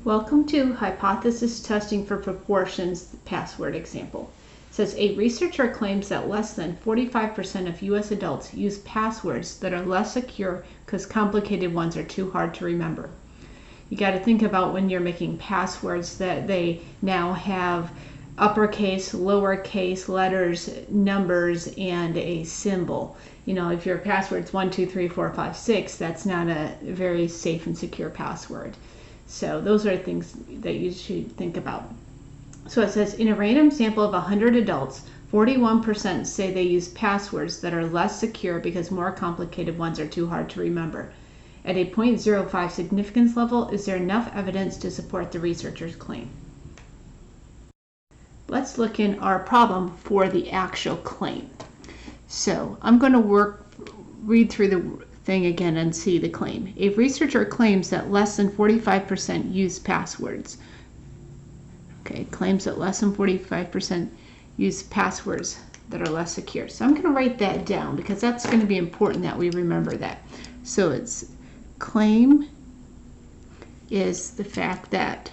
Welcome to Hypothesis Testing for Proportions Password Example. It says a researcher claims that less than 45% of U.S. adults use passwords that are less secure because complicated ones are too hard to remember. You got to think about when you're making passwords that they now have uppercase, lowercase letters, numbers, and a symbol. You know, if your password's 1, 2, 3, 4, 5, 6, that's not a very safe and secure password. So those are things that you should think about. So it says, in a random sample of 100 adults, 41% say they use passwords that are less secure because more complicated ones are too hard to remember. At a 0.05 significance level, is there enough evidence to support the researcher's claim? Let's look in our problem for the actual claim. So I'm going to read through the thing again and see the claim. A researcher claims that less than 45% use passwords. Okay, claims that less than 45% use passwords that are less secure. So I'm going to write that down because that's going to be important that we remember that. So it's claim is the fact that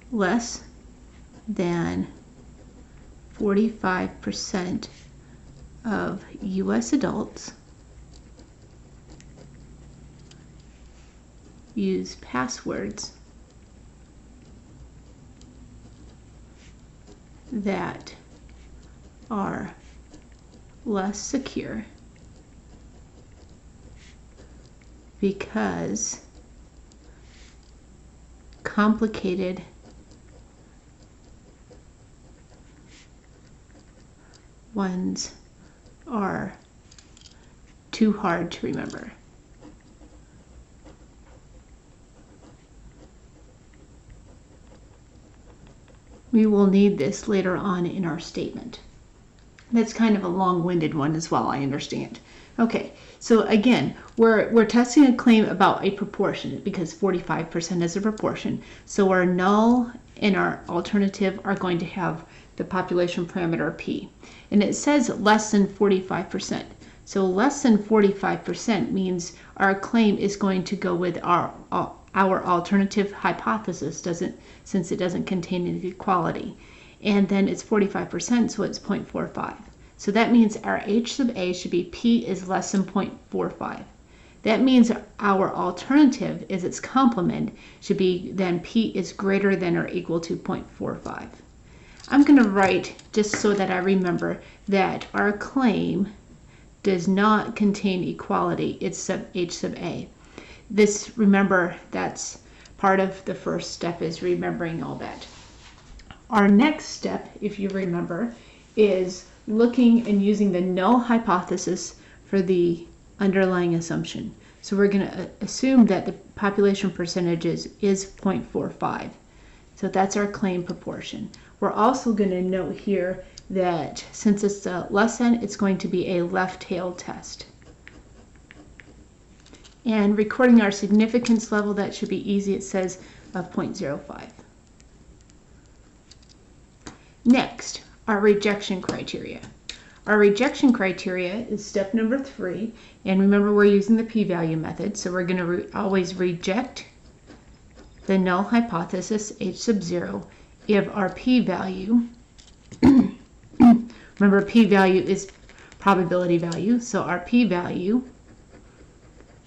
less than 45% of U.S. adults use passwords that are less secure because complicated ones are too hard to remember. We will need this later on in our statement. That's kind of a long-winded one as well, I understand. Okay, so again, we're testing a claim about a proportion because 45% is a proportion. So our null and our alternative are going to have the population parameter P. And it says less than 45%. So less than 45% means our claim is going to go with our alternative hypothesis, since it doesn't contain an equality. And then it's 45%, so it's 0.45. So that means our H sub A should be P is less than 0.45. That means our alternative is its complement should be then P is greater than or equal to 0.45. I'm going to write, just so that I remember, that our claim does not contain equality. It's sub H sub A. This, remember, that's part of the first step is remembering all that. Our next step, if you remember, is looking and using the null hypothesis for the underlying assumption. So we're going to assume that the population percentage is 0.45. So that's our claim proportion. We're also going to note here that since it's a less than, it's going to be a left-tailed test. And recording our significance level, that should be easy. It says of 0.05. Next, our rejection criteria. Our rejection criteria is step number 3. And remember, we're using the p-value method. So we're going to always reject the null hypothesis, H sub 0, if our p-value, remember p-value is probability value, so our p-value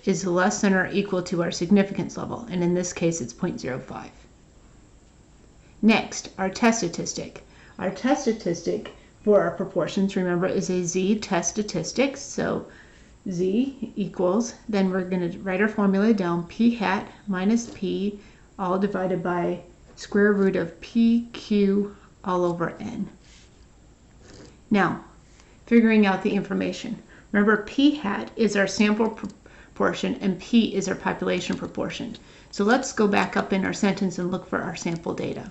is less than or equal to our significance level, and in this case it's 0.05. Next, our test statistic. Our test statistic for our proportions, remember, is a z-test statistic, so z equals, then we're going to write our formula down, p hat minus p, all divided by square root of PQ all over N. Now, figuring out the information. Remember, P hat is our sample proportion and P is our population proportion. So let's go back up in our sentence and look for our sample data.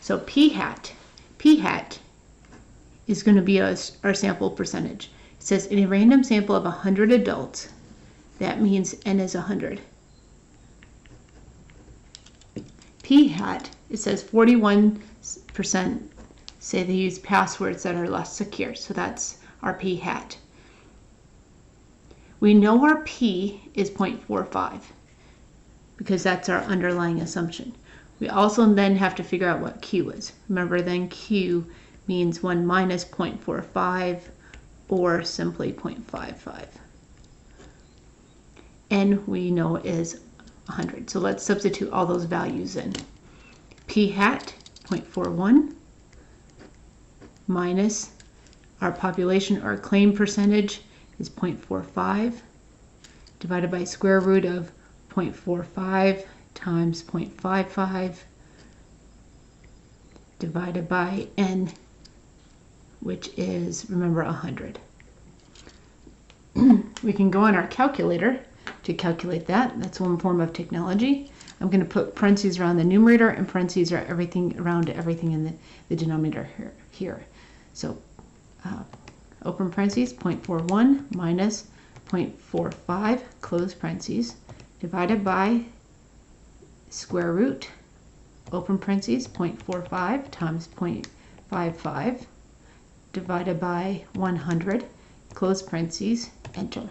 So P hat is going to be our sample percentage. It says in a random sample of 100 adults, that means N is 100. P hat, it says 41% say they use passwords that are less secure. So that's our P hat. We know our P is 0.45 because that's our underlying assumption. We also then have to figure out what Q is. Remember, then Q means 1 minus 0.45 or simply 0.55. N we know is 100. So let's substitute all those values in. P hat 0.41 minus our population or claim percentage is 0.45 divided by square root of 0.45 times 0.55 divided by N, which is, remember, 100. We can go on our calculator to calculate that. That's one form of technology. I'm going to put parentheses around the numerator and parentheses are everything around everything in the denominator here. So open parentheses, 0.41 minus 0.45, close parentheses, divided by square root, open parentheses, 0.45 times 0.55, divided by 100, close parentheses, enter.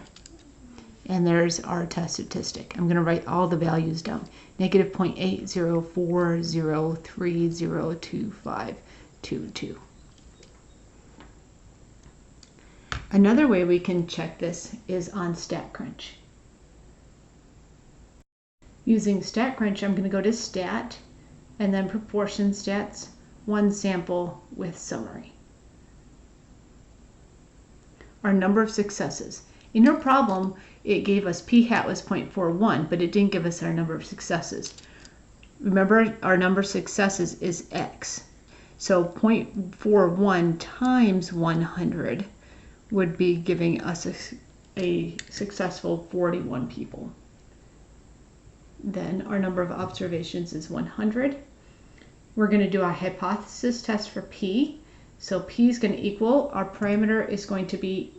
And there's our test statistic. I'm going to write all the values down. Negative 0.80403022522. Another way we can check this is on Statcrunch. Using Statcrunch, I'm going to go to Stat and then Proportion Stats, one sample with summary. Our number of successes. In our problem, it gave us P hat was 0.41, but it didn't give us our number of successes. Remember, our number of successes is X. So 0.41 times 100 would be giving us a successful 41 people. Then our number of observations is 100. We're going to do a hypothesis test for P. So P is going to equal, our parameter is going to be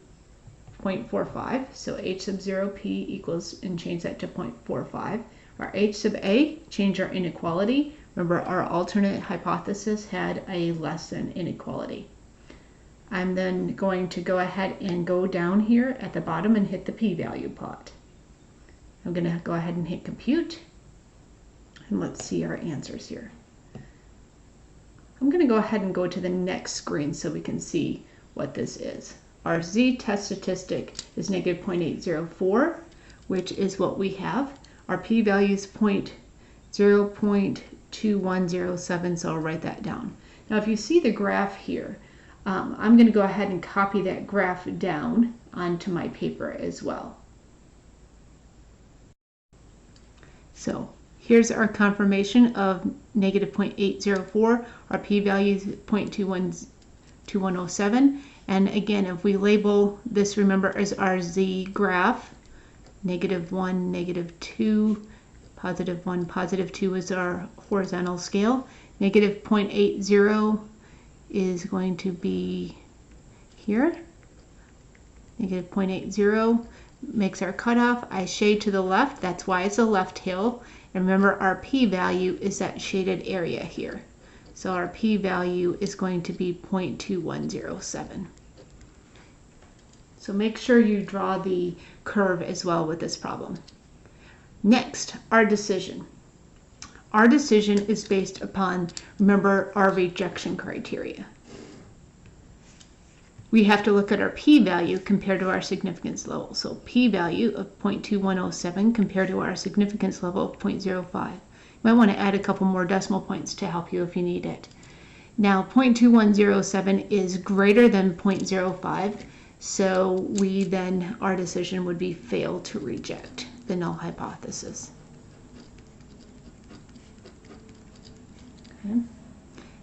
0.45. So H sub 0 P equals, and change that to 0.45. Our H sub A, change our inequality. Remember, our alternate hypothesis had a less than inequality. I'm then going to go ahead and go down here at the bottom and hit the p-value plot. I'm going to go ahead and hit compute. And let's see our answers here. I'm going to go ahead and go to the next screen so we can see what this is. Our z-test statistic is negative 0.804, which is what we have. Our p-value is 0.2107, so I'll write that down. Now, if you see the graph here, I'm going to go ahead and copy that graph down onto my paper as well. So here's our confirmation of negative 0.804. Our p-value is 0.2107. And again, if we label this, remember, as our z graph, negative 1, negative 2, positive 1, positive 2 is our horizontal scale. Negative 0.80 is going to be here. Negative 0.80 makes our cutoff. I shade to the left. That's why it's a left tail. And remember, our p-value is that shaded area here. So our p-value is going to be 0.2107. So make sure you draw the curve as well with this problem. Next, our decision. Our decision is based upon, remember, our rejection criteria. We have to look at our p-value compared to our significance level. So p-value of 0.2107 compared to our significance level of 0.05. You might want to add a couple more decimal points to help you if you need it. Now 0.2107 is greater than 0.05, so we then, our decision would be fail to reject the null hypothesis. Okay.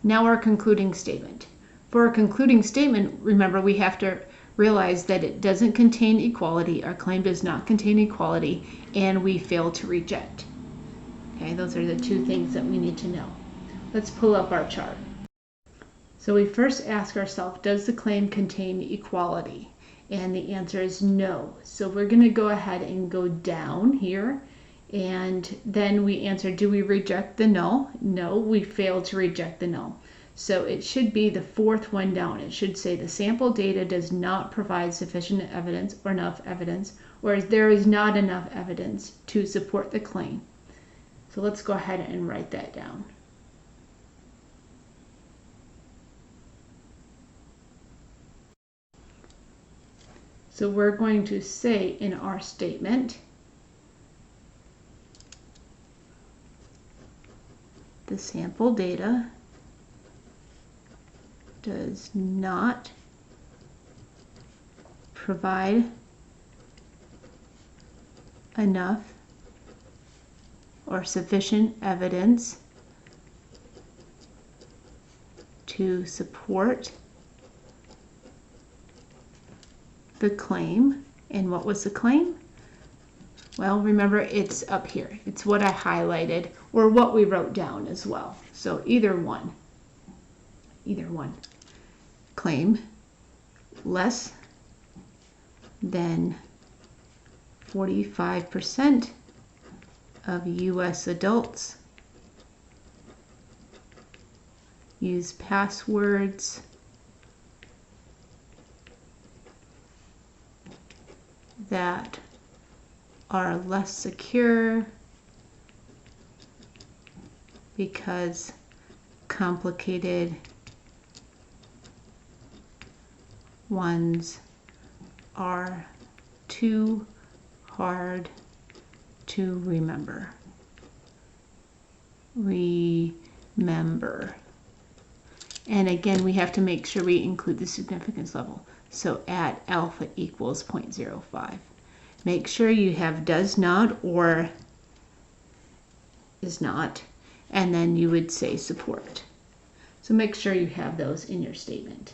Now our concluding statement. For a concluding statement, remember, we have to realize that it doesn't contain equality, our claim does not contain equality, and we fail to reject. Okay, those are the two things that we need to know. Let's pull up our chart. So we first ask ourselves, does the claim contain equality? And the answer is no. So we're going to go ahead and go down here, and then we answer, do we reject the null? No, we fail to reject the null. So it should be the fourth one down. It should say the sample data does not provide sufficient evidence or enough evidence or there is not enough evidence to support the claim. So let's go ahead and write that down. So we're going to say in our statement, the sample data does not provide enough or sufficient evidence to support the claim. And what was the claim? Well, remember, it's up here. It's what I highlighted or what we wrote down as well. So either one. Claim less than 45% of U.S. adults use passwords that are less secure because complicated ones are too hard to remember. And again, we have to make sure we include the significance level. So at alpha equals 0.05. Make sure you have does not or is not, and then you would say support. So make sure you have those in your statement.